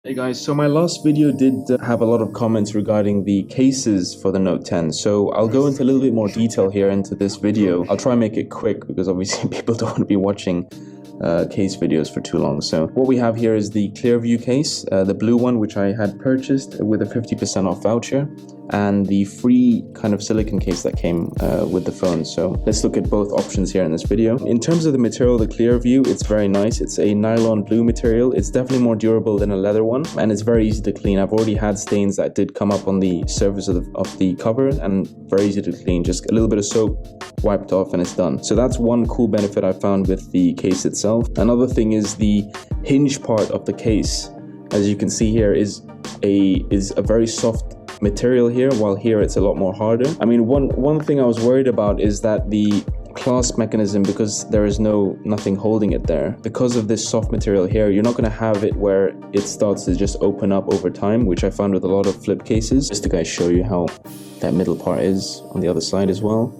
Hey guys, so my last video did have a lot of comments regarding the cases for the Note 10, so I'll go into a little bit more detail here into this video. I'll try and make it quick because obviously people don't want to be watching case videos for too long. So what we have here is the Clearview case, the blue one, which I had purchased with a 50% off voucher, and the free kind of silicone case that came with the phone. So let's look at both options here in this video. In terms of the material, the Clearview, it's very nice. It's a nylon blue material. It's definitely more durable than a leather one, and it's very easy to clean. I've already had stains that did come up on the surface of the cover, and very easy to clean. Just a little bit of soap, wiped off, and it's done. So that's one cool benefit I found with the case itself. Another thing is the hinge part of the case. As you can see here, is a very soft material here, while here it's a lot more harder. I mean, one thing I was worried about is that the clasp mechanism, because there is nothing holding it there, because of this soft material here, you're not going to have it where it starts to just open up over time, which I found with a lot of flip cases. Just to guys show you how that middle part is on the other side as well.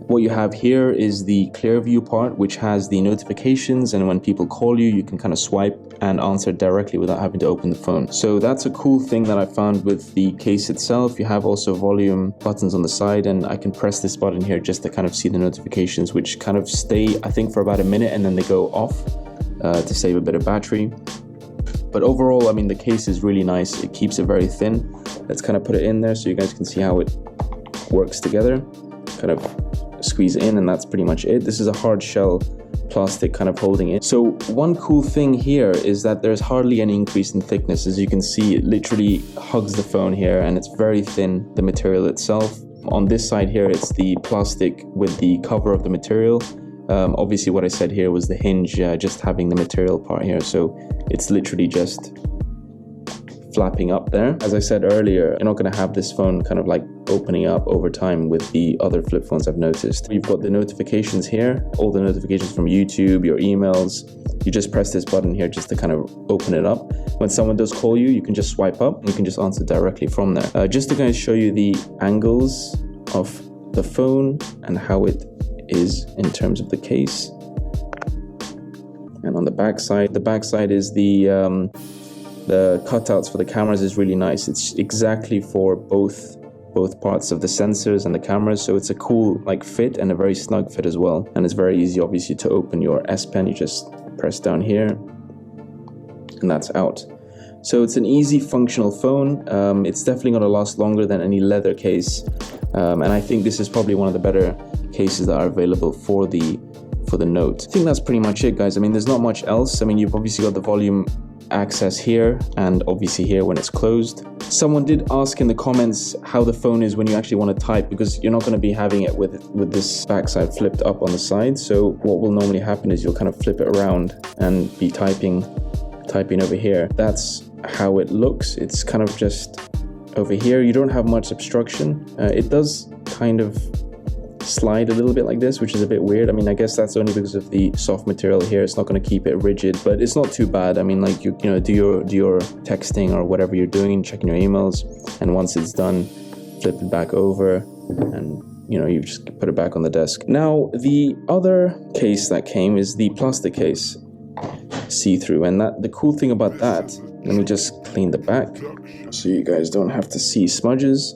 What you have here is the Clearview part, which has the notifications, and when people call you, you can kind of swipe and answer directly without having to open the phone. So that's a cool thing that I found with the case itself. You have also volume buttons on the side, and I can press this button here just to kind of see the notifications, which kind of stay, I think, for about a minute, and then they go off to save a bit of battery. But overall, I mean, the case is really nice. It keeps it very thin. Let's kind of put it in there so you guys can see how it works together. Kind of squeeze in, and that's pretty much it. This is a hard shell plastic kind of holding it. So one cool thing here is that there's hardly any increase in thickness. As you can see, it literally hugs the phone here, and it's very thin, the material itself. On this side here, it's the plastic with the cover of the material. Obviously what I said here was the hinge, just having the material part here, so it's literally just flapping up there. As I said earlier, you're not going to have this phone kind of like opening up over time with the other flip phones I've noticed. You've got the notifications here, all the notifications from YouTube, your emails. You just press this button here just to kind of open it up. When someone does call you, you can just swipe up and you can just answer directly from there. Just to kind of show you the angles of the phone and how it is in terms of the case. And on the back side is the cutouts for the cameras is really nice. It's exactly for both parts of the sensors and the cameras, so it's a cool like fit and a very snug fit as well. And it's very easy obviously to open your S Pen. You just press down here and that's out. So it's an easy functional phone. It's definitely going to last longer than any leather case, and I think this is probably one of the better cases that are available for the Note. I think that's pretty much it, guys. I mean, there's not much else. I mean, you've obviously got the volume access here, and obviously here when it's closed. Someone did ask in the comments how the phone is when you actually want to type, because you're not going to be having it with this backside flipped up on the side. So what will normally happen is you'll kind of flip it around and be typing over here. That's how it looks. It's kind of just over here. You don't have much obstruction. It does kind of slide a little bit like this, which is a bit weird. I mean, I guess that's only because of the soft material here. It's not going to keep it rigid, but it's not too bad. I mean, like you know, do your texting or whatever you're doing, checking your emails, and once it's done, flip it back over, and you know, you just put it back on the desk. Now, the other case that came is the plastic case, see-through, and the cool thing about that, let me just clean the back so you guys don't have to see smudges.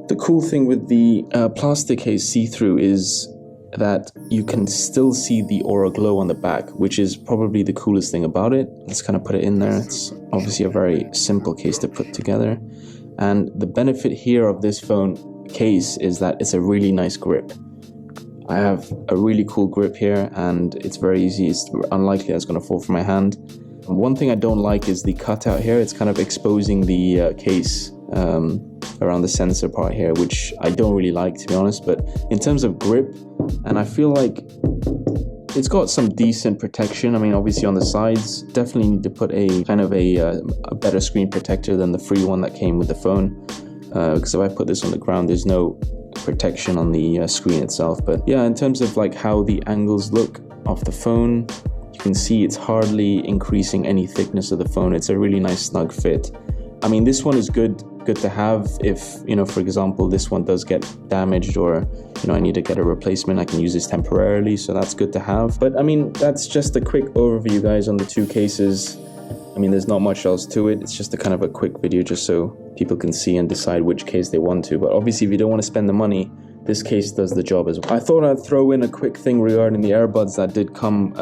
The cool thing with the plastic case see-through is that you can still see the Aura Glow on the back, which is probably the coolest thing about it. Let's kind of put it in there. It's obviously a very simple case to put together. And the benefit here of this phone case is that it's a really nice grip. I have a really cool grip here, and it's very easy. It's unlikely that it's going to fall from my hand. One thing I don't like is the cutout here. It's kind of exposing the case around the sensor part here, which I don't really like, to be honest. But in terms of grip, and I feel like it's got some decent protection. I mean, obviously on the sides, definitely need to put a kind of a better screen protector than the free one that came with the phone, because if I put this on the ground, there's no protection on the screen itself. But yeah, in terms of like how the angles look of the phone, you can see it's hardly increasing any thickness of the phone. It's a really nice snug fit. I mean, this one is good to have if, you know, for example, this one does get damaged, or, you know, I need to get a replacement. I can use this temporarily, so that's good to have. But I mean, that's just a quick overview, guys, on the two cases. mean, there's not much else to it. It's just a kind of a quick video just so people can see and decide which case they want to. But obviously, if you don't want to spend the money, this case does the job as well. I thought I'd throw in a quick thing regarding the earbuds that did come,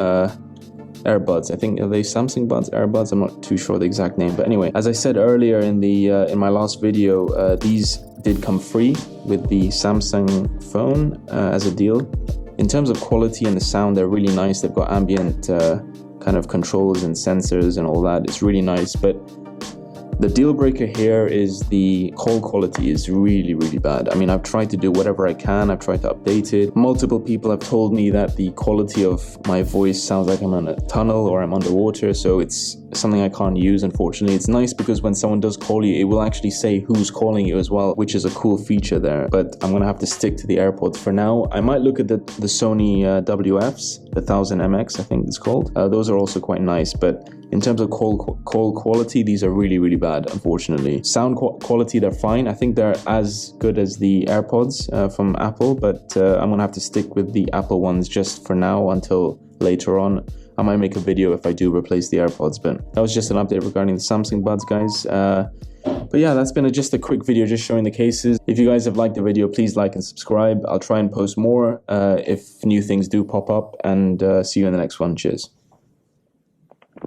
earbuds. I think, are they Samsung buds, earbuds? I'm not too sure the exact name. But anyway, as I said earlier in my last video, these did come free with the Samsung phone as a deal. In terms of quality and the sound, they're really nice. They've got ambient kind of controls and sensors and all that. It's really nice, but the deal breaker here is the call quality is really, really bad. I mean, I've tried to do whatever I can. I've tried to update it. Multiple people have told me that the quality of my voice sounds like I'm in a tunnel or I'm underwater, so it's something I can't use, unfortunately. It's nice because when someone does call you, it will actually say who's calling you as well, which is a cool feature there. But I'm gonna have to stick to the AirPods for now. I might look at the Sony WFs, the 1000MX, I think it's called. Those are also quite nice, but in terms of call quality, these are really, really bad, unfortunately. Sound quality, they're fine. I think they're as good as the AirPods from Apple, but I'm gonna have to stick with the Apple ones just for now until later on. I might make a video if I do replace the AirPods, but that was just an update regarding the Samsung buds, guys. But yeah, that's been just a quick video just showing the cases. If you guys have liked the video, please like and subscribe. I'll try and post more if new things do pop up, and see you in the next one. Cheers.